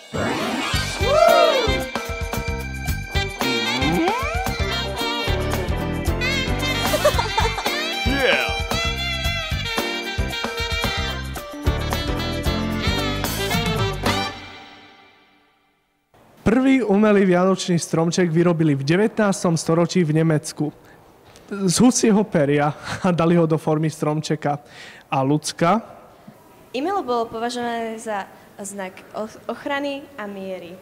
Prvý umelý vianočný stromček vyrobili v 19. storočí v Nemecku. Z husieho peria a dali ho do formy stromčeka. A ľudská? Imelo bolo považované za znak ochrany a miery.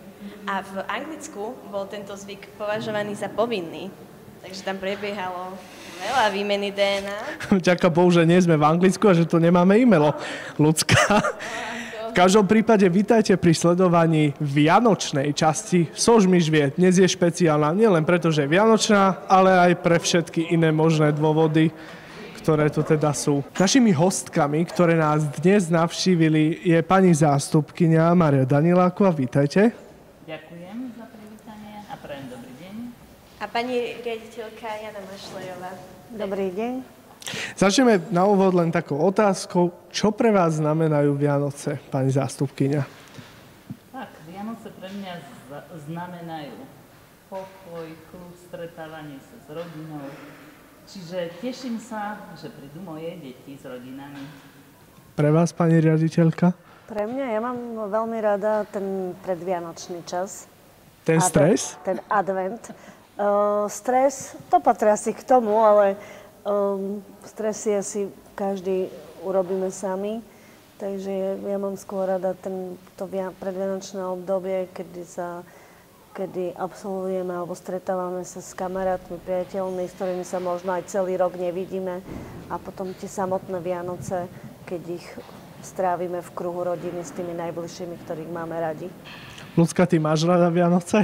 A v Anglicku bol tento zvyk považovaný za povinný. Takže tam prebiehalo veľa výmeny DNA. Ďaká Bohu, že nie sme v Anglicku a že to nemáme imelo. Ľudská. V každom prípade vítajte pri sledovaní vianočnej časti Sožmiš vie. Dnes je špeciálna nielen preto, že je vianočná, ale aj pre všetky iné možné dôvody, ktoré tu teda sú. Našimi hostkami, ktoré nás dnes navštívili, je pani zástupkyňa Mária Daniláková. Vítajte. Ďakujem za privítanie a prajem dobrý deň. A pani riaditeľka Jana Mašlejová. Dobrý deň. Začneme na úvod len takou otázkou. Čo pre vás znamenajú Vianoce, pani zástupkyňa? Tak, Vianoce pre mňa znamenajú pokoj, kľud, stretávanie sa s rodinou. Čiže teším sa, že prídu moje deti s rodinami. Pre vás, pani riaditeľka? Pre mňa, ja mám veľmi rada ten predvianočný čas. Ten stres? Ten advent. Stres, to patrí asi k tomu, ale stresy asi každý urobíme sami. Takže ja mám skôr rada to predvianočné obdobie, kedy absolvujeme alebo stretávame sa s kamarátmi, priateľmi, s ktorými sa možno aj celý rok nevidíme. A potom tie samotné Vianoce, keď ich strávime v kruhu rodiny s tými najbližšími, ktorých máme radi. Ľudská, ty máš rada Vianoce?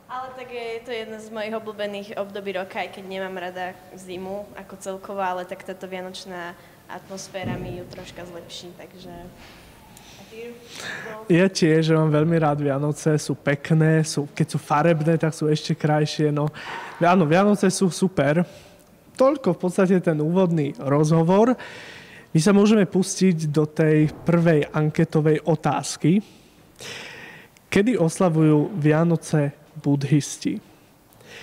Ale tak je to jedno z mojich obľúbených období roka, aj keď nemám rada zimu ako celkovo, ale tak táto vianočná atmosféra mi ju troška zlepší, takže... A ty? No. Ja tiež, že mám veľmi rád Vianoce, sú pekné, keď sú farebné, tak sú ešte krajšie. No, áno, Vianoce sú super. Toľko v podstate ten úvodný rozhovor. My sa môžeme pustiť do tej prvej anketovej otázky. Kedy oslavujú Vianoce budhisti?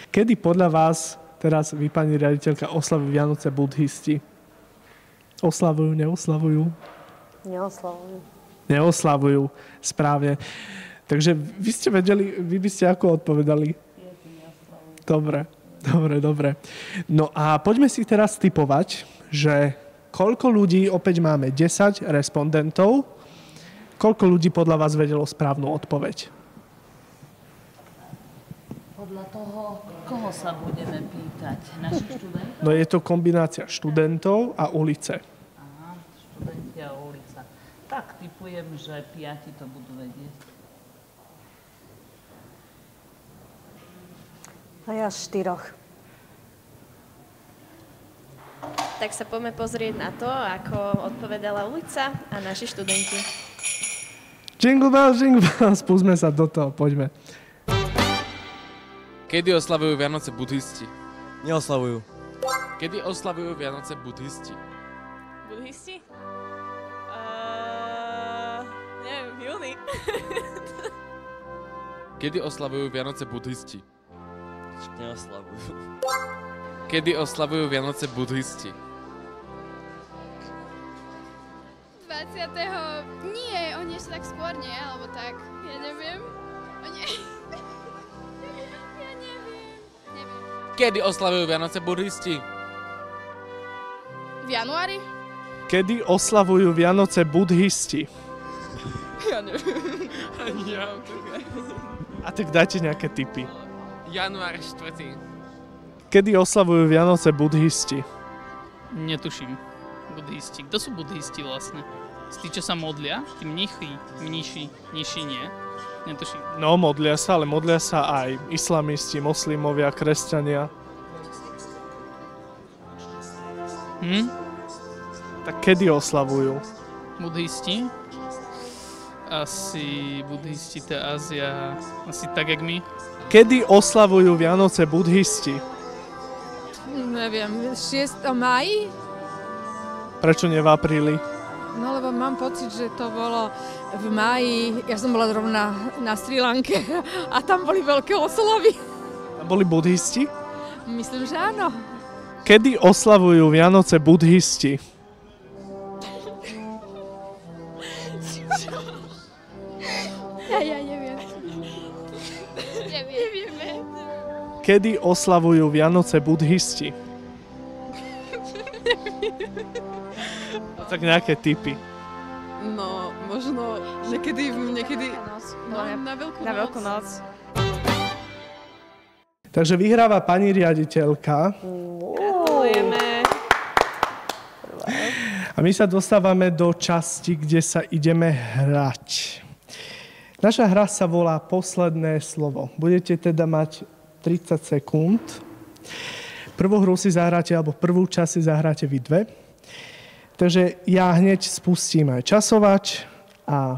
Kedy podľa vás, teraz vy, pani riaditeľka, oslavujú Vianoce budhisti? Oslavujú, neoslavujú? Neoslavujú. Neoslavujú, správne. Takže vy ste vedeli, vy by ste ako odpovedali? Dobre. No a poďme si teraz tipovať, že koľko ľudí, opäť máme 10 respondentov, koľko ľudí podľa vás vedelo správnu odpoveď? Podľa toho, koho sa budeme pýtať? Našich študentov? No je to kombinácia študentov a ulice. Aha, študenti a ulica. Tak, tipujem, že 5 to budú vedieť. A ja 4. Tak sa poďme pozrieť na to, ako odpovedala ulica a naši študenti. Jingle bells, púsme sa do toho, poďme. Kedy oslavujú Vianoce budhisti? Neoslavujú. Kedy oslavujú Vianoce budhisti? Budhisti? Neviem, v júni. Kedy oslavujú Vianoce budhisti? Neoslavujú. Kedy oslavujú Vianoce budhisti? 20. Nie, oni sú tak skôr, nie? Alebo tak, ja neviem. Kedy oslavujú Vianoce budhisti? V januári? Kedy oslavujú Vianoce budhisti? Ja neviem. Ani ja. A tak dajte nejaké tipy. Január 4. Kedy oslavujú Vianoce budhisti? Netuším. Budhisti. Kto sú budhisti vlastne? Tí, čo sa modlia? Tí mniši nie? Netuším. No, modlia sa, ale modlia sa aj islamisti, moslimovia, kresťania. Tak kedy oslavujú? Budhisti? Asi budhisti, to je Ázia, asi tak, jak my. Kedy oslavujú Vianoce budhisti? Neviem, 6. máji? Prečo nie v apríli? No lebo mám pocit, že to bolo v máji, ja som bola zrovna na Sri Lanke a tam boli veľké oslavy. Tam boli budhisti? Myslím, že áno. Kedy oslavujú Vianoce budhisti? Ja neviem. Nevieme. Kedy oslavujú Vianoce budhisti? Tak nejaké tipy. No, možno niekedy na Veľkú noc. Takže vyhráva pani riaditeľka. Gratulujeme. A my sa dostávame do časti, kde sa ideme hrať. Naša hra sa volá Posledné slovo. Budete teda mať 30 sekúnd. Prvú hru si zahráte, alebo prvú časť si zahráte vy dve. Takže ja hneď spustím aj časovač a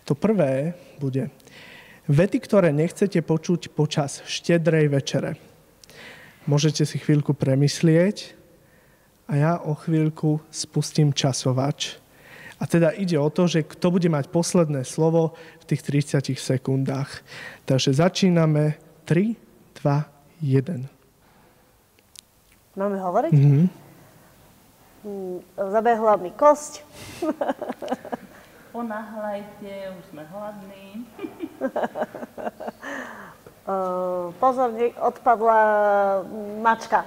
to prvé bude vety, ktoré nechcete počuť počas štedrej večere. Môžete si chvíľku premyslieť a ja o chvíľku spustím časovač. A teda ide o to, že kto bude mať posledné slovo v tých 30 sekundách. Takže začíname 3, 2, 1. Máme hovoriť? Zabehla mi kosť. Ponáhľajte, už sme hladní. Pozorne, odpadla mačka.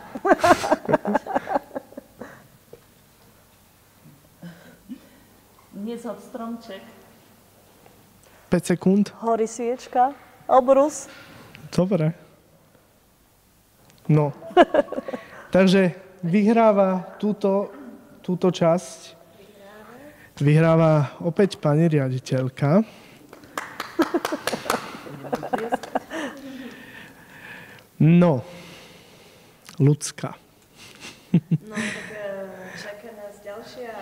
Nezhod stromček. 5 sekúnd. Horí sviečka. Obrus. Dobre. No. Takže vyhráva túto časť. Vyhráva opäť pani riaditeľka. No. Ľudská. No, tak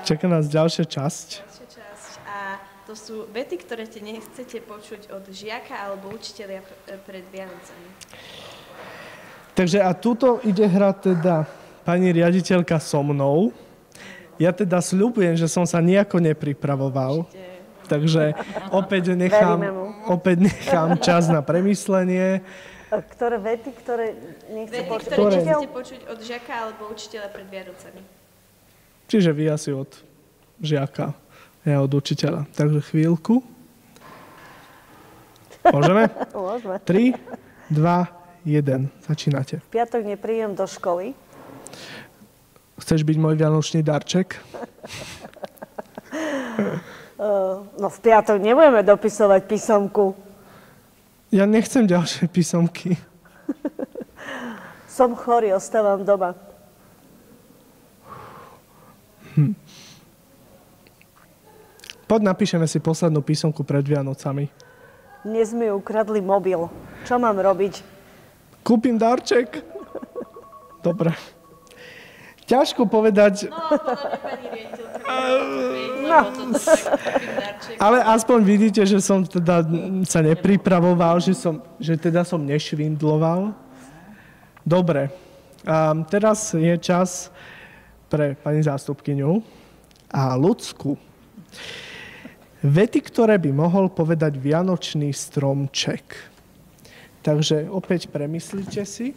čaká nás ďalšia časť. A to sú vety, ktoré te nechcete počuť od žiaka alebo učiteľa pred Vianocami. Takže a tuto ide hrať teda pani riaditeľka so mnou. Ja teda sľubujem, že som sa nejako nepripravoval. Takže opäť nechám čas na premyslenie. Ktoré vety, ktoré nechcete počuť od žiaka alebo učiteľa pred Vianocami. Čiže vy asi od žiaka, ja od učiteľa. Takže chvíľku. Môžeme? Môžeme. 3, 2, 1. Začínate. V piatok nepríjem do školy. Chceš byť môj vianočný darček? No v piatok nebudeme dopisovať písomku. Ja nechcem ďalšie písomky. Som chorý, ostávam doma. Poď napíšeme si poslednú písomku pred Vianocami. Dnes mi ukradli mobil. Čo mám robiť? Kúpim darček. Dobre. Ťažko povedať. Ale aspoň vidíte, že som teda sa nepripravoval, že teda som nešvindloval. Dobre. Teraz je čas pre pani zástupkyňu a Ľudsku. Vety, ktoré by mohol povedať vianočný stromček. Takže opäť premyslite si.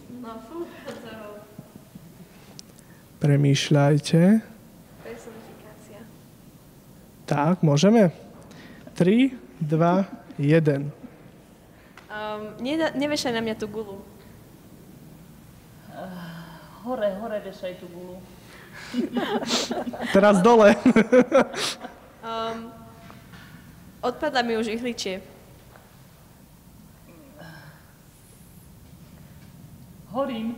Premýšľajte. Personifikácia. Tak, môžeme? 3, 2, 1. Nevešaj na mňa tú gulu. Hore vešaj tú gulu. Teraz dole. Odpadá mi už ihličie. Horím.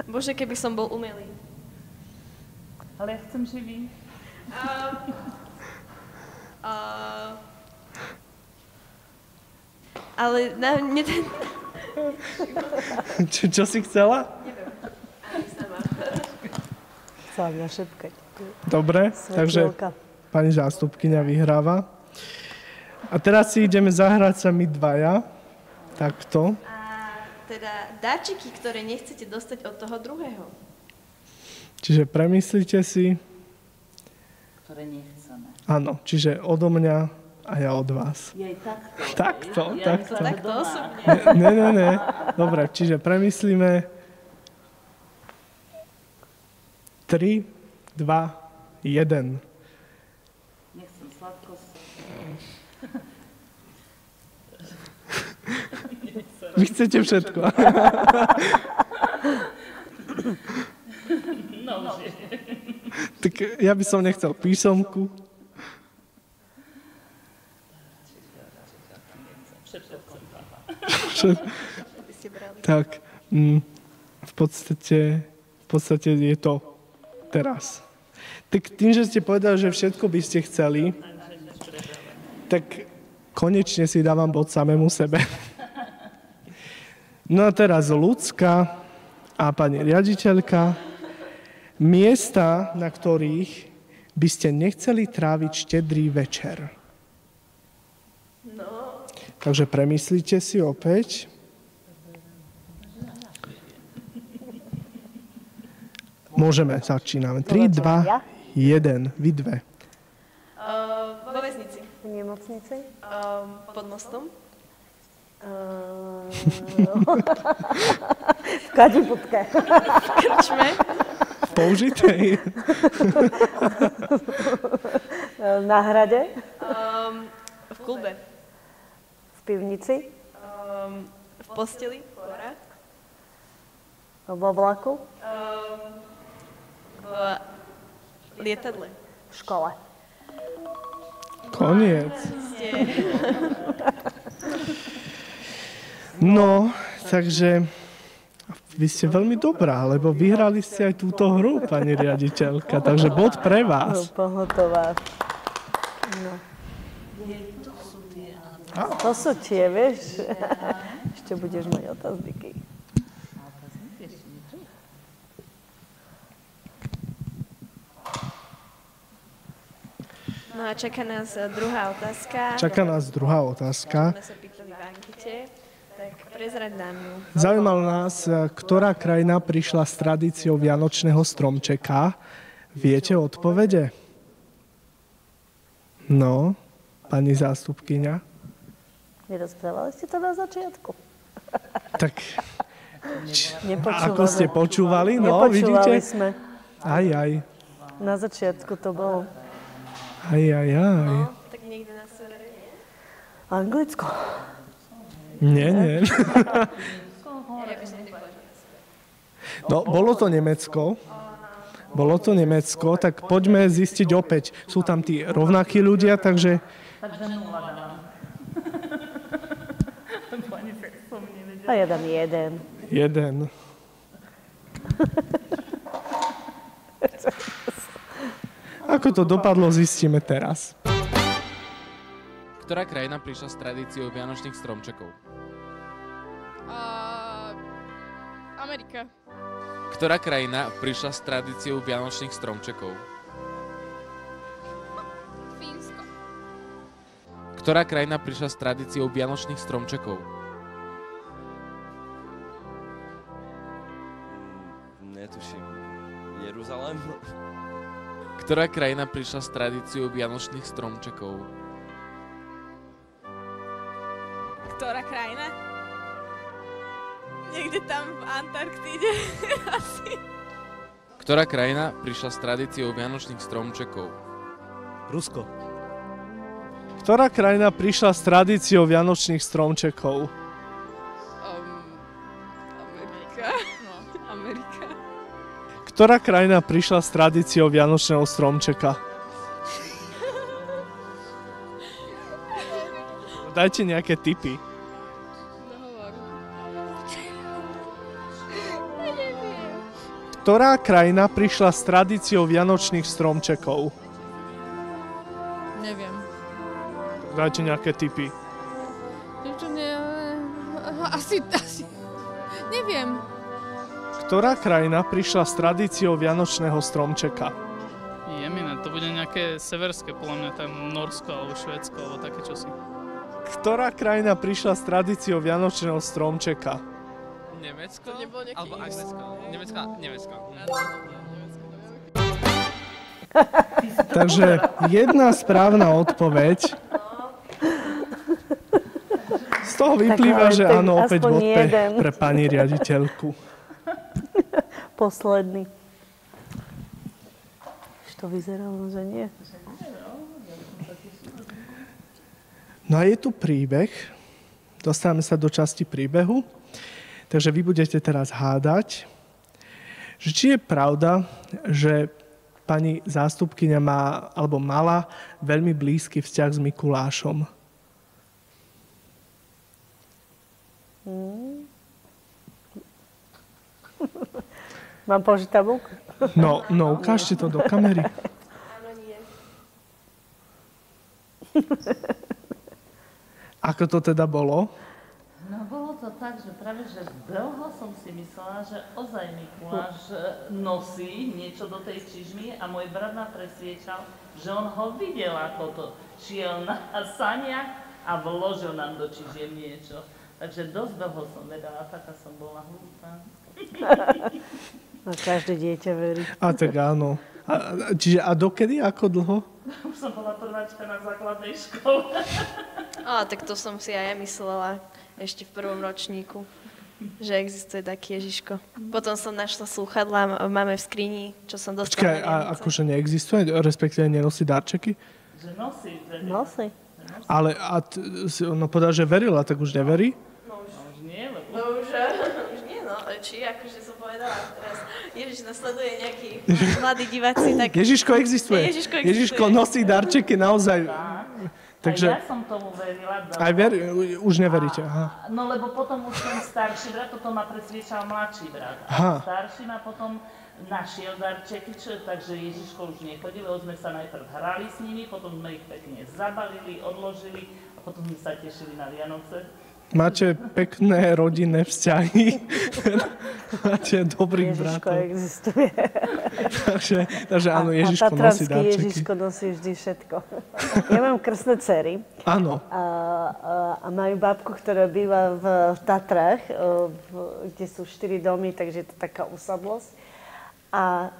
Bože, keby som bol umelý. Ale ja chcem živý. Ale Čo si chcela? Neviem. Ani sama. Chcela mňa šepkať. Dobre, takže pani zástupkyňa vyhráva. A teraz si ideme zahrať sa my dvaja. Takto. A teda dáčiky, ktoré nechcete dostať od toho druhého. Čiže premyslite si. ktoré nechceme. Áno, čiže odo mňa a ja od vás. Jej takto. Takto, Ja takto. myslím, že Takto doma. osobne. Ne. Dobre, čiže premyslíme. 3, 2, 1. Nechcem sladkosť. Vy chcete všetko. No už je. Tak ja by som nechcel písomku. Tak, v podstate je to teraz. Tak tým, že ste povedali, že všetko by ste chceli, tak konečne si dávam bod samému sebe. No a teraz Ľudská a pani riaditeľka, miesta, na ktorých by ste nechceli tráviť štedrý večer. No, Takže premyslíte si opäť. Môžeme, začíname. 3, 2, 1, vy dve. vo väznici. V nemocnici? Pod mostom. V Kadibudke. V krčme. Použitej. Na hrade? V klube. V pivnici? V posteli. Hora. Vo vlaku? V lietadle. V škole? Koniec. No, takže vy ste veľmi dobrá, lebo vyhrali ste aj túto hru, pani riaditeľka, takže bod pre vás. Pohotová. No. To sú tie, vieš? Ešte budeš mať otázniky. No a čaká nás druhá otázka. Čaká nás druhá otázka. Sme sa pýtali v ankete, tak prezrať nám ju. Zaujímalo nás, ktorá krajina prišla s tradíciou vianočného stromčeka. Viete odpovede? No, pani zástupkyňa. Nerozprávali ste to na začiatku? Tak, Nepočúvame. ako ste počúvali, no, Nepočúvali vidíte? sme. Aj. Na začiatku to bolo. Aj. No, tak niekde na severe nie? Anglicko. Nie. Ja by som nepovedala. No, bolo to Nemecko, tak poďme zistiť opäť. Sú tam tí rovnakí ľudia, takže... Takže 0 dávam. Pani sa som nevedela. A ja dám 1. 1. Ako to dopadlo, zistíme teraz. Ktorá krajina prišla s tradíciou vianočných stromčekov? Amerika. Ktorá krajina prišla s tradíciou vianočných stromčekov? Fínsko. Ktorá krajina prišla s tradíciou vianočných stromčekov? Netuším. Jeruzalém? Ktorá krajina prišla s tradíciou vianočných stromčekov? Ktorá krajina? Niekde tam v Antarktíde. Asi. Ktorá krajina prišla s tradíciou vianočných stromčekov? Rusko. Ktorá krajina prišla s tradíciou vianočných stromčekov? Amerika. No, Amerika. Ktorá krajina prišla s tradíciou vianočného stromčeka? Dajte nejaké tipy. Ktorá krajina prišla s tradíciou vianočných stromčekov? Neviem. Dajte nejaké tipy. Asi. Neviem. Ktorá krajina prišla s tradíciou vianočného stromčeka? Jemina, to bude nejaké severské, podľa mňa tam Norsko alebo Švédsko alebo také čosi. Ktorá krajina prišla s tradíciou vianočného stromčeka? Nemecko? To nebolo nejaké Alebo Anglicko? Nemecko. Takže jedna správna odpoveď. Z toho vyplýva, že áno, opäť bod pre pani riaditeľku. Posledný. Už to vyzeralo, že nie. No a je tu príbeh. Dostávame sa do časti príbehu. Takže vy budete teraz hádať, že či je pravda, že pani zástupkyňa má, alebo mala veľmi blízky vzťah s Mikulášom. Mám použiť tabulku? No, ukážte to do kamery. Áno, nie. Ako to teda bolo? No bolo to tak, že práve že dlho som si myslela, že ozaj Mikuláš nosí niečo do tej čižmy a môj brat ma presviečal, že on ho videl, ako to šiel na saniach a vložil nám do čižiem niečo. Takže dosť dlho som vedela, taká som bola hlúpa. No, každé dieťa verí. A tak áno. Čiže dokedy, ako dlho? Už som bola prváčka na základnej škole. Tak to som si aj ja myslela ešte v prvom ročníku, že existuje taký Ježiško. Potom som našla slúchadlá, máme v skrini, čo som dostala. Počkaj, a akože neexistuje, respektíve nenosí darčeky? Že nosí. Nosí. Ale no povedal, že verila, tak už neverí? No už nie, lebo... No už nie, no. Či akože som povedala teraz, Ježiš nasleduje nejaký mladí diváci, tak... Ježiško existuje. Ježiško nosí darčeky naozaj. Takže... Aj ja som tomu verila. Už neveríte, aha. No lebo potom už ten starší brat, toto ma presviečal mladší brat. A starší ma potom našiel darčeky, takže Ježiško už nechodil, lebo sme sa najprv hrali s nimi, potom sme ich pekne zabalili, odložili a potom sme sa tešili na Vianoce. Máte pekné rodinné vzťahy. Máte dobrých bratov. Ježiško existuje. takže áno, Ježiško nosí darčeky. Tatranský Ježiško nosí vždy všetko. Ja mám krstné dcery. Áno. A majú babku, ktorá býva v Tatrách, kde sú 4 domy, takže je to taká usadlosť. A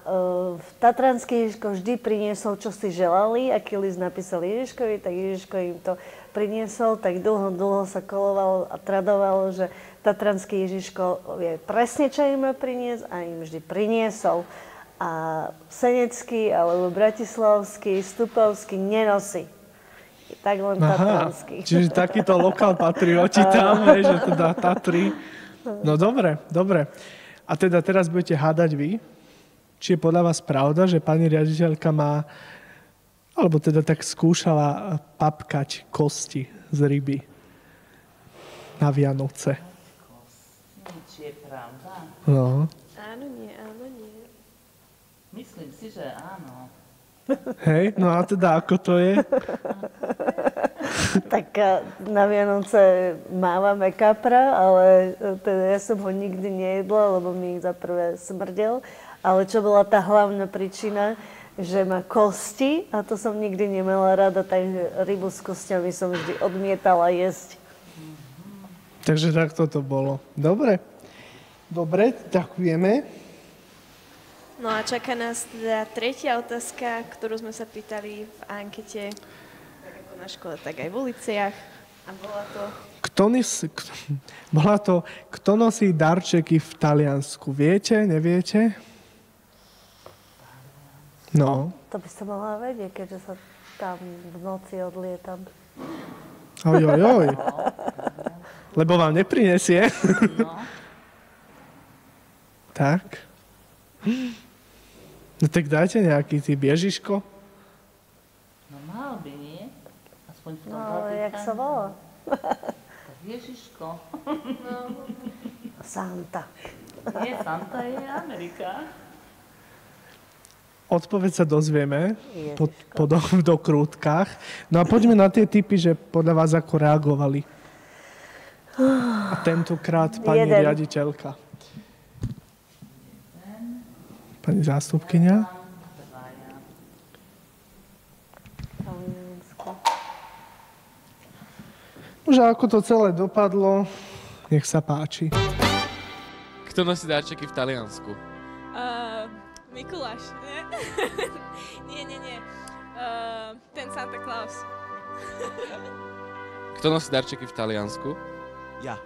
tatranský Ježiško vždy priniesol, čo si želali. Aký list napísali Ježiškovi, tak Ježiško im to priniesol. Tak dlho sa kolovalo a tradovalo, že tatranský Ježiško vie presne, čo im má priniesť a im vždy priniesol. A senecký alebo bratislavský, stupovský nenosí. Tak len tatranský. Čiže takýto lokál patrioti tam, že teda Tatry. No dobre. A teda teraz budete hádať vy. Či je podľa vás pravda, že pani riaditeľka má, alebo teda tak skúšala papkať kosti z ryby na Vianoce? Či je pravda? No. Áno, nie. Myslím si, že áno. Hej, no a teda ako to je? Tak na Vianoce mávame kapra, ale teda ja som ho nikdy nejedla, lebo mi za prvé smrdel. Ale čo bola tá hlavná príčina, že má kosti a to som nikdy nemala rada, takže rybu s kostiami som vždy odmietala jesť. Takže takto to bolo. Dobre, ďakujeme. No a čaká nás teda tretia otázka, ktorú sme sa pýtali v ankete, tak ako na škole, tak aj v uliciach. A bola to, kto nosí darčeky v Taliansku? Viete, neviete? No. To by sa mala vedieť, keďže sa tam v noci odlietam. Ojojoj. Lebo vám neprinesie. No. Tak. No tak dajte nejaký typ. Ježiško? No mal by, nie? Aspoň v tom No ale jak sa volá? Ježiško. Santa. Nie, Santa je Amerika. Odpoveď sa dozvieme v dokrútkach. No a poďme na tie typy, že podľa vás ako reagovali. A tentokrát pani riaditeľka. Pani zástupkyňa. Už ako to celé dopadlo, nech sa páči. Kto nosí darčeky v Taliansku? Mikuláš, nie? Nie. Ten Santa Claus. Kto nosí darčeky v Taliansku? Ja.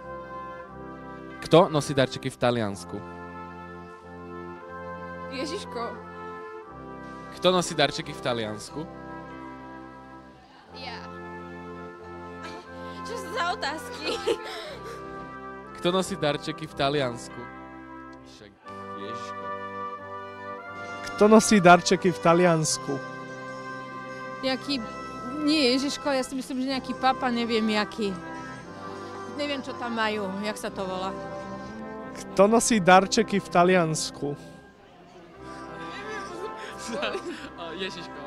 Kto nosí darčeky v Taliansku? Ježiško. Kto nosí darčeky v Taliansku? Ja. Čo sú za otázky? Kto nosí darčeky v Taliansku? Však Ježiško. Kto nosí darčeky v Taliansku? Nejaký, nie Ježiško, ja si myslím, že nejaký papa, neviem jaký. Neviem, čo tam majú, jak sa to volá. Kto nosí darčeky v Taliansku? Ježiško.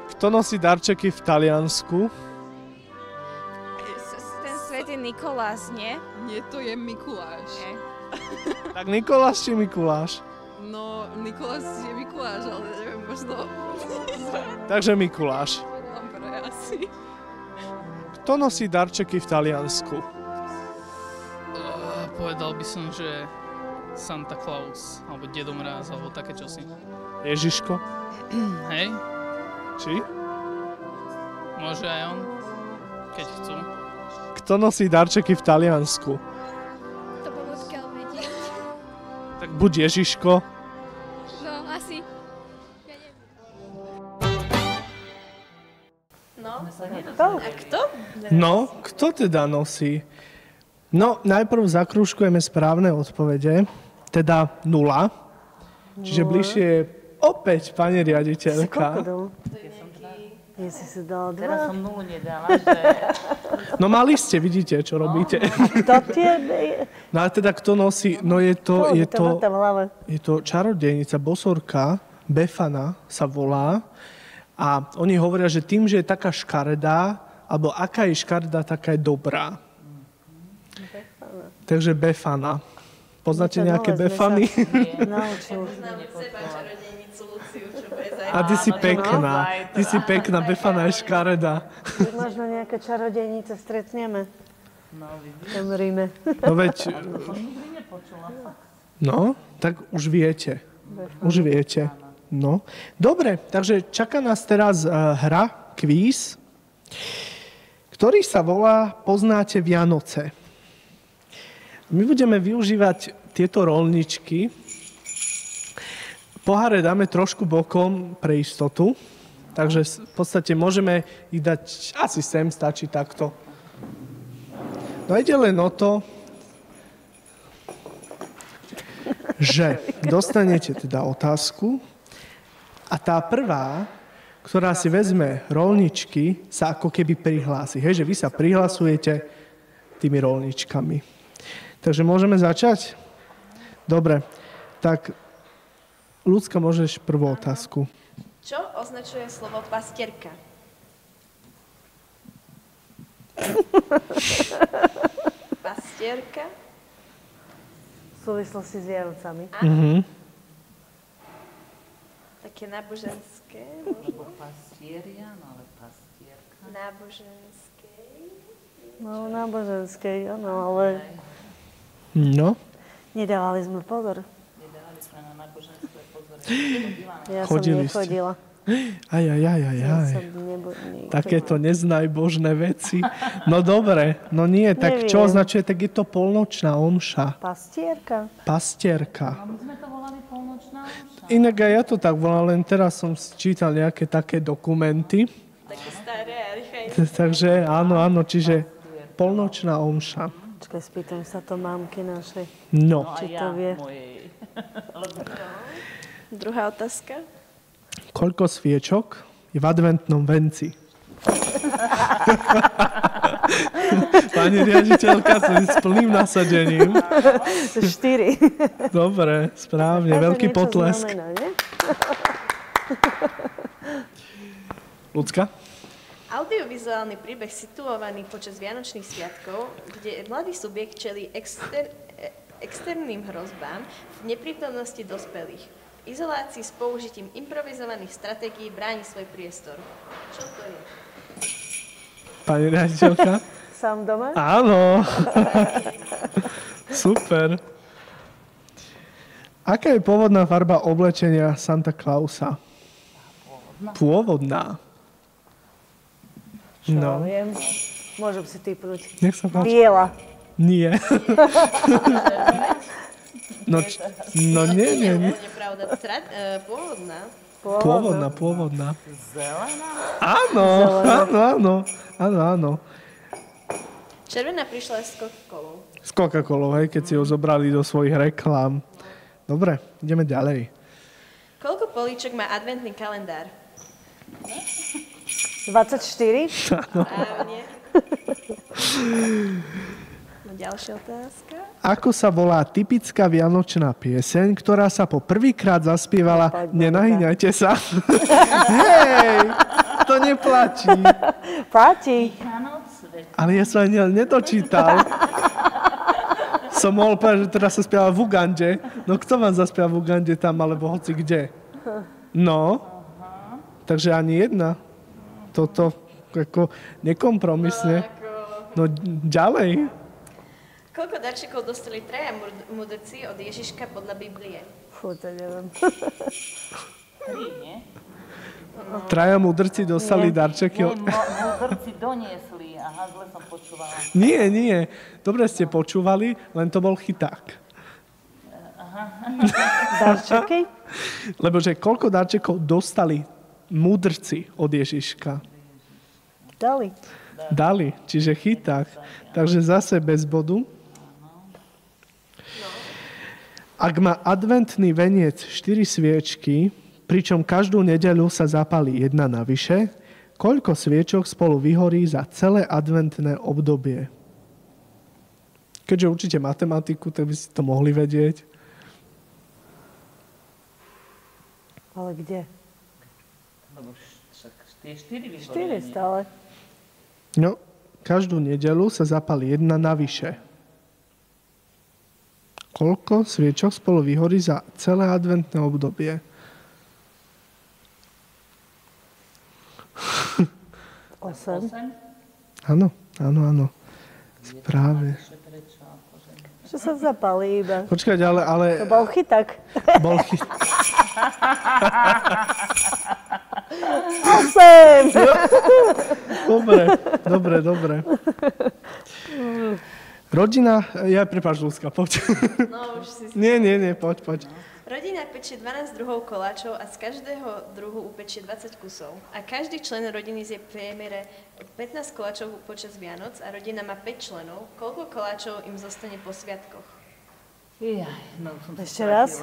Kto nosí darčeky v Taliansku? Ten svätý Nikolás, nie? Nie, to je Mikuláš. Tak Nikoláš či Mikuláš? No, Nikolás je Mikuláš, ale neviem, možno... Takže Mikuláš. Dobre, asi. Kto nosí darčeky v Taliansku? Povedal by som, že Santa Claus, alebo Dedo Mráz, alebo také čosi. Ježiško? Hej, Či? môže aj on, keď chcú. Kto nosí darčeky v Taliansku? To bolo odkiaľ vedieť. Tak buď Ježiško. No, asi. Ja neviem. No, To? a kto? No, kto teda nosí? No, najprv zakrúžkujeme správne odpovede, teda 0. Čiže bližšie je opäť pani Si koľko riaditeľka. dal? Ja si dala Teraz 2. som nulu nedala, že... No mali ste, vidíte, čo robíte. To tie... No ale teda kto nosí? No je to v hlave. je to čarodejnica, bosorka, Befana sa volá. A oni hovoria, že tým, že je taká škaredá, alebo aká je škaredá, taká je dobrá. Takže Befana. Poznáte Niečo nejaké nové sme Befany? Naučil. Poznám od seba čarodejnicu Luciu, čo bude zajtra. A ty si Áno, pekná. naozaj, Ty si pekná, Befana je škaredá. Keď možno nejaké čarodejnice stretneme No, vidíš, v tom Ríme. No veď, to som nikdy nepočula. no, tak už viete. Už viete. No. Dobre, takže čaká nás teraz hra, kvíz, ktorý sa volá Poznáte Vianoce. My budeme využívať tieto roľničky. Poháre dáme trošku bokom pre istotu, takže v podstate môžeme ich dať, asi sem stačí takto. No ide len o to, že dostanete teda otázku a tá prvá, ktorá si vezme roľničky, sa ako keby prihlási. Hej, že vy sa prihlasujete tými roľničkami. Takže môžeme začať? Dobre, tak Ľudská, môžeš prvú otázku. Čo označuje slovo pastierka? Pastierka? V súvislosti s Vianocami. Také náboženské, Lebo možno? pastieria, no ale pastierka. Náboženské. No, náboženskej, áno, ale No, nedávali sme pozor. Nedávali sme na náboženské pozor. Ja Chodili som ste. nechodila. aj. Ja som Takéto neznajbožné veci. No dobre, no nie, tak čo Neviem. označuje, tak je to polnočná omša. Pastierka? Pastierka. A my sme to volali polnočná omša. Inak aj ja to tak volám, len teraz som čítal nejaké také dokumenty. Také staré a rýchle. Takže áno, čiže polnočná omša. Počkaj, spýtam sa to mamky našej. No, No a Či ja to vie? mojej. Druhá otázka. koľko sviečok je v adventnom venci? Pani riaditeľka s plným nasadením. 4. Dobre, správne, veľký potlesk. Ľudská? Audiovizuálny príbeh situovaný počas Vianočných sviatkov, kde mladý subjekt čelí externým hrozbám v neprítomnosti dospelých. V izolácii s použitím improvizovaných stratégií bráni svoj priestor. Čo to je? Pani riaditeľka? Sám doma? Áno. Super. Aká je pôvodná farba oblečenia Santa Clausa? Pôvodná. Čo No. viem? Môžem si typnúť. Nech sa páči. Biela. Nie. No, no nie. To je nepravda. Pôvodná. Pôvodná. Zelená? Áno. Červená prišla s Coca-Colou. S Coca-Colou, hej, keď si ho zobrali do svojich reklám. Dobre, ideme ďalej. Koľko políčok má adventný kalendár? 24? Správne. No, ďalšia otázka. Ako sa volá typická vianočná pieseň, ktorá sa po prvýkrát zaspievala Nenahyňajte sa? Hej, to neplatí. Platí. Ale ja som ani nedočítal. Som mohol povedať, že teraz sa spieva v Ugande. No kto vám zaspieva v Ugande tam, alebo hoci kde? No. Takže ani jedna. Toto ako nekompromisne. No ďalej. Koľko darčekov dostali traja mudrci od Ježiška podľa Biblie? Fú, to neviem. 3, nie? Traja mudrci dostali darčeky. Mudrci doniesli. Aha, zle som počúvala. Nie. Dobre ste počúvali, len to bol chyták. Darčeky? Lebo že koľko darčekov dostali mudrci od Ježiška? Dali, čiže chyták. Takže zase bez bodu. Ak má adventný veniec 4 sviečky, pričom každú nedeľu sa zapálí jedna navyše, koľko sviečok spolu vyhorí za celé adventné obdobie? Keďže učíte matematiku, tak by ste to mohli vedieť. Ale kde? Lebo však tie 4 vyhorí. 4 stále. No, každú nedeľu sa zapálí jedna navyše. Koľko sviečok spolu vyhorí za celé adventné obdobie? 8. Áno. Správne. Čo sa zapálí iba? Počkať, ale... To bol chyták. Bol 8! Dobre. Rodina... Prepáč, Luzka, poď. No, už si... Nie, poď. Rodina pečie 12 druhov koláčov a z každého druhu upečie 20 kusov. A každý člen rodiny zje v priemere 15 koláčov počas Vianoc a rodina má 5 členov. Koľko koláčov im zostane po sviatkoch? Ešte raz?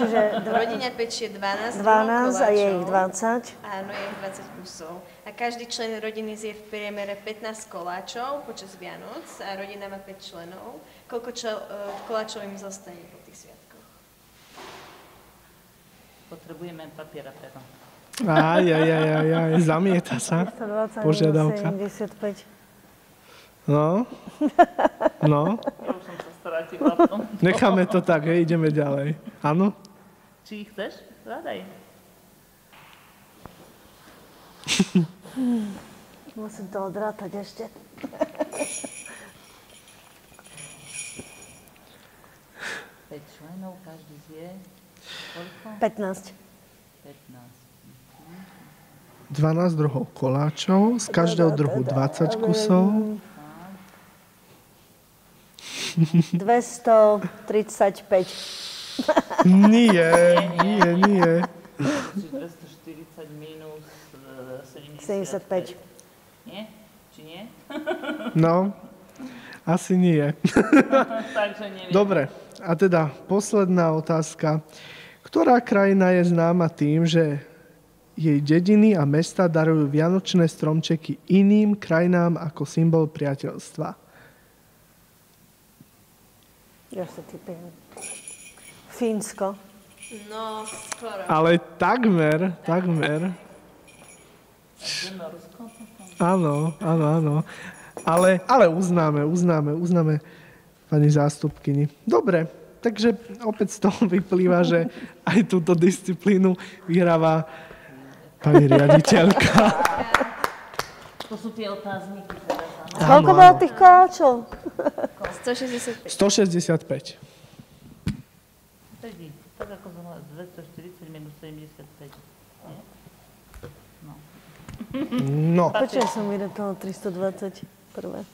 Čiže rodina pečie 12 a je ich 20. Áno, je ich 20 kusov. A každý člen rodiny zje v priemere 15 koláčov počas Vianoc a rodina má 5 členov. Koľko koláčov im zostane po tých sviatkoch? Potrebujeme papier a pero. Zamieta sa. 120, Požiadavka. 75. No. Ja už som sa stratila v tom. Necháme to tak, ideme ďalej. Áno? Či ich chceš? Hľadaj. Musím to odrátať ešte. Päť členov, každý zje. Koľko? 15. 12 druhov koláčov, z každého druhu 20 kusov. 235. Nie. 240 minus 75. Nie? Či nie? No, asi nie. Takže neviem. Dobre, a teda posledná otázka. Ktorá krajina je známa tým, že jej dediny a mesta darujú vianočné stromčeky iným krajinám ako symbol priateľstva? Ja sa typujem. Fínsko. No, skoro. Ale takmer. Áno. Ale uznáme pani zástupkyni. Dobre, takže opäť z toho vyplýva, že aj túto disciplínu vyhráva pani riaditeľka. To sú tie otázniky teraz. Koľko bolo tých koláčov? 165. 165. Vtedy. tak ako som 240 minus 75. Nie? No. No. Počkaj, som mi do toho 320 prvé.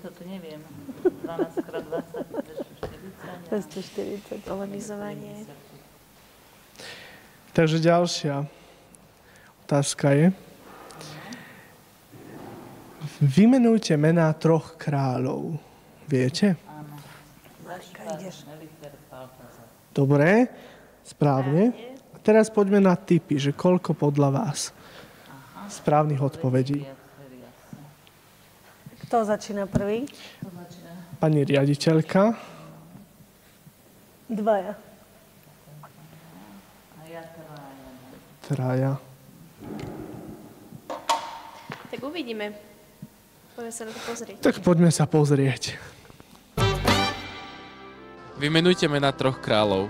Toto neviem. 12 krát 20, 240. 240. Polemizovanie. Takže ďalšia otázka je. Vymenujte mená 3 kráľov. Viete? Áno. Gašpar, Melicher, Baltazar. Dobre, správne. A teraz poďme na tipy, že koľko podľa vás správnych odpovedí. Kto začína prvý? Pani riaditeľka. 2. A ja 3. Tak uvidíme. Poďme sa na to pozrieť. Tak poďme sa pozrieť. Vymenujte mená 3 kráľov.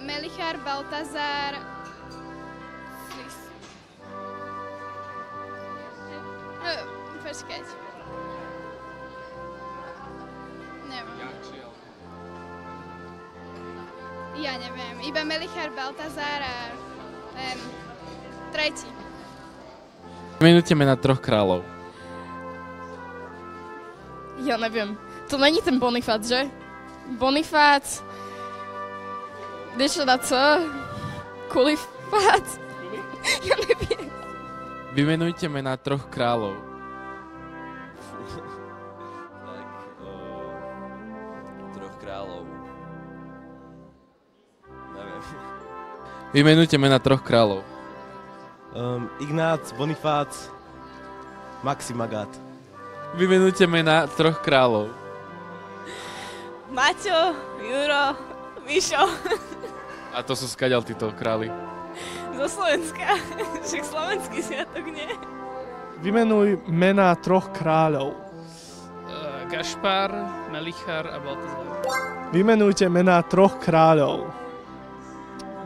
Melichar, Baltazar... Počkať. Neviem. Ja neviem. Iba Melichar, Baltazar a... tretí. Vymenujte mená 3 kráľov. Ja neviem. To není ten Bonifác, že? Bonifác... Niečo na co? Kulifác? Ja neviem. Vymenujte mená 3 kráľov. Tak, 3 kráľov. Neviem. Vymenujte mená 3 kráľov. Ignác, Bonifác, Maximagát. Vymenujte mená 3 kráľov. Maťo, Juro, Mišo. A to sú skadiaľ títo králi. Zo Slovenska. Však slovenský sviatok, nie? Vymenuj mená 3 kráľov. Gašpar, Melichar a Baltazar. Vymenujte mená 3 kráľov.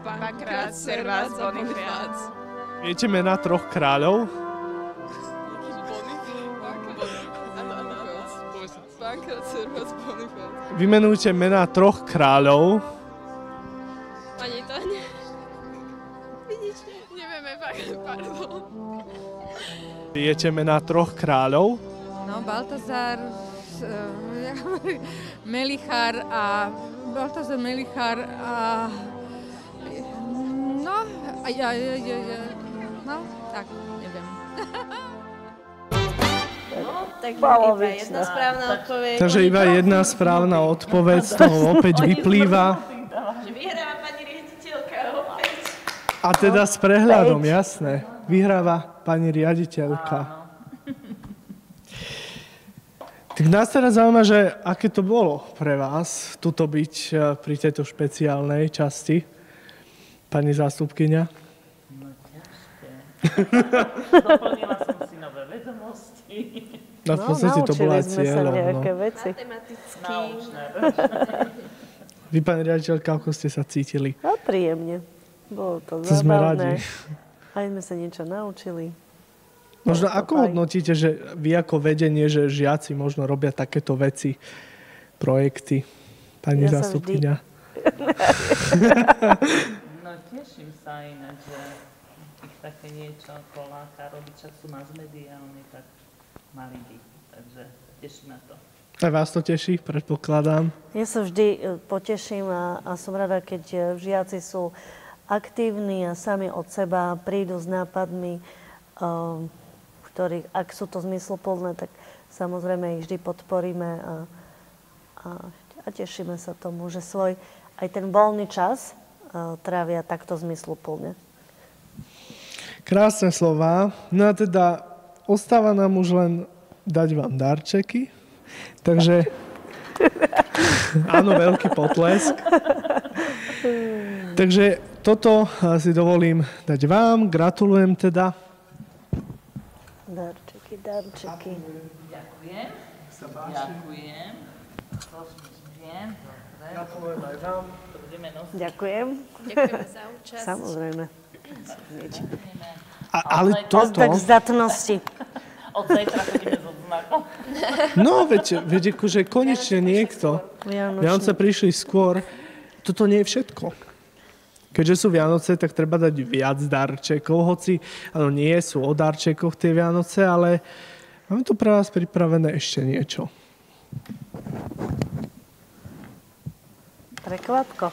Bankrát, Servác, Bonifác. Viete mená 3 kráľov? Bankrát, Servác, Bonifác. Vymenujte mená 3 kráľov. Ani to nie. Vidíš, nevieme, pardon. Viete mená 3 kráľov? No, Baltazar, Melichar a... Baltazar, Melichar a... No, no, tak, neviem. Tak iba jedna správna odpoveď. Takže iba jedna správna odpoveď, z toho opäť vyplýva. Že vyhráva pani riaditeľka opäť. A teda s prehľadom, jasné. Vyhráva pani riaditeľka. Tak nás teraz zaujíma, že aké to bolo pre vás tuto byť pri tejto špeciálnej časti, pani zástupkyňa. No ťažké. Doplnila som si nové vedomosti. No v podstate to bola naučili sme sa cieľom. nejaké No. veci. Matematicky. Vy, pani riaditeľka, ako ste sa cítili? A príjemne. Bolo to To sme radi. zábavné. Aj sme sa niečo naučili. Možno Bolo to ako fajn. hodnotíte, že vy ako vedenie, že žiaci možno robia takéto veci, projekty, pani Ja sa zástupkyňa? No teším sa ináč, že ich také niečo koláka robiť, čak sú nás mediálni, tak mali by. Takže teším na to. Aj vás to teší, predpokladám. Ja sa vždy poteším a som rada, keď žiaci sú aktívni a sami od seba prídu s nápadmi, ktorých, ak sú to zmysluplné, tak samozrejme ich vždy podporíme a tešíme sa tomu, že svoj aj ten voľný čas trávia takto zmysluplne. Krásne slová. No a teda ostáva nám už len dať vám darčeky. Takže áno, veľký potlesk. Takže toto si dovolím dať vám. Gratulujem teda. Darčeky, darčeky. Ďakujem. Ďakujem. Prosím, dobre. Ďakujem aj vám. Ďakujem. Ďakujeme za účasť. Samozrejme. Ale toto... Tak zdatnosti. Od zajtra chodíme so znakom. No, veď akože konečne niekto. Vianoce prišli skôr. Toto nie je všetko. keďže sú Vianoce, tak treba dať viac darčekov, hoci áno, nie sú o darčekoch tie Vianoce, ale máme tu pre vás pripravené ešte niečo. Prekvapko.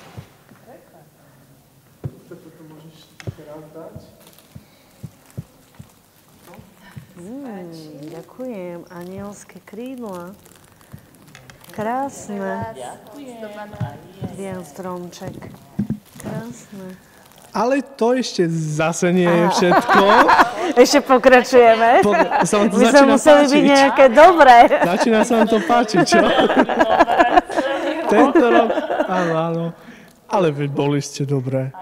Ďakujem. Anielské krídla. Krásne. Ďakujem. Stromček. Krásne. Ale to ešte zase nie je všetko. Ešte pokračujeme. My sme museli byť nejaké dobré. Začína sa vám to páčiť, čo? Tento rok, áno. Ale veď boli ste dobré.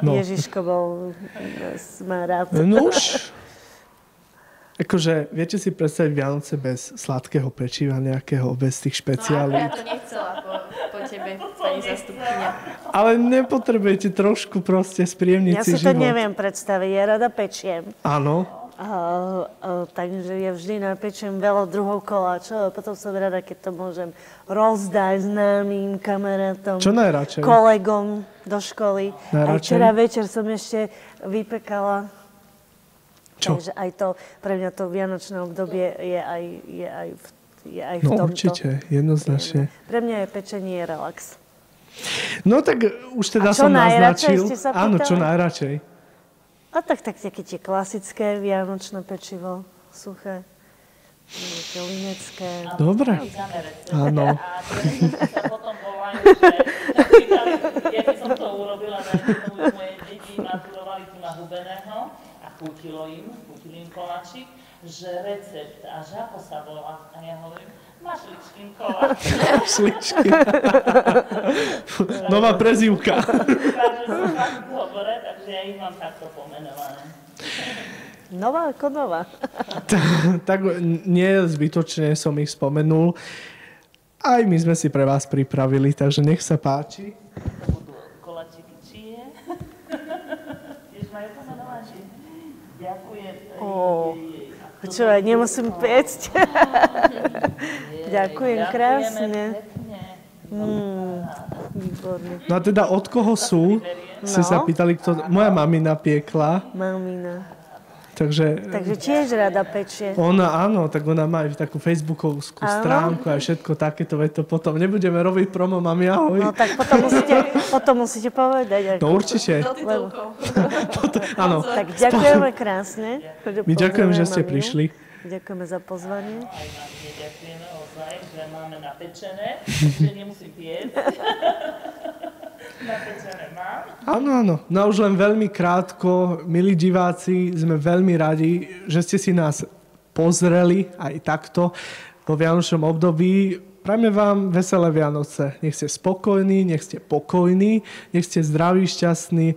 No. Ježiško bol, sme rád. Nuž. Akože, viete si predstaviť Vianoce bez sladkého pečiva nejakého, bez tých špeciálnych? No, ja to nechcela po tebe, pani zastupkyňa. Ale nepotrebujete trošku proste spríjemniť si život. Ja si to neviem predstaviť, ja rada pečiem. Áno. Takže ja vždy napečiem veľa druhov koláčov a potom som rada, keď to môžem rozdať známym kamarátom, čo najradšej? Kolegom do školy. Najradšej? Aj včera večer som ešte vypekala. Čo? Takže aj to, pre mňa to vianočné obdobie je aj v tomto. No určite, jednoznačne. Pre mňa je pečenie relax. No tak už teda som naznačil. Áno, čo najradšej. A tak také tie klasické vianočné pečivo, suché, nejaké linecké. Dobre. Áno. A sa potom volajú, že ja by som to urobila, moje deti maturovali tu na Hubeného a chutilo im koláčik, že recept a že ako sa volá. A ja hovorím, mašličkým koláčik. Mašličkým. Nová prezývka. Takže sú fakt dobre, takže ja ich mám takto pomenované. Nová ako nová. Tak nie zbytočne som ich spomenul. Aj my sme si pre vás pripravili, takže nech sa páči. To budú koláčiky čie. Tiež majú pomenované. Ďakujem. Čo, aj nemusím piecť. Ďakujem krásne. Výborne. No a teda od koho sú? Ste sa pýtali, kto... Moja mamina piekla. Mamina. Takže tiež rada pečie. Ona, áno, tak ona má aj takú facebookovú stránku a všetko takéto, veď to potom nebudeme robiť promo, mami, ahoj. No tak potom musíte povedať. No určite. Áno. Tak ďakujeme krásne. My ďakujeme, že ste prišli. Ďakujeme za pozvanie. Aj vám ďakujeme ozaj, že máme napečené, že nemusím piecť. Napečené mám. Áno. No už len veľmi krátko, milí diváci, sme veľmi radi, že ste si nás pozreli aj takto vo vianočnom období. Prajme vám veselé Vianoce. Nech ste spokojní, nech ste pokojní, nech ste zdraví, šťastní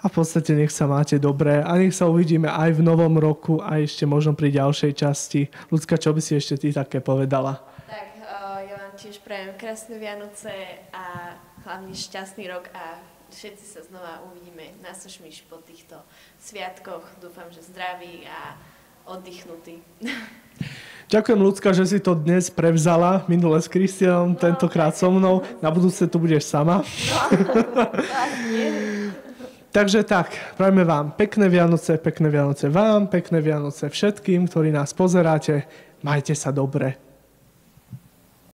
a v podstate nech sa máte dobre a nech sa uvidíme aj v novom roku a ešte možno pri ďalšej časti. Ľudská, čo by si ešte ty také povedala? Tak, ja vám tiež prajem krásne Vianoce a hlavne šťastný rok a všetci sa znova uvidíme na Sošmiš po týchto sviatkoch. Dúfam, že zdraví a oddychnutí. Ďakujem, Ľudská, že si to dnes prevzala. Minule s Kristianom, tentokrát so mnou. Na budúce tu budeš sama. Takže tak, prajme vám pekné Vianoce vám, pekné Vianoce všetkým, ktorí nás pozeráte. Majte sa dobre.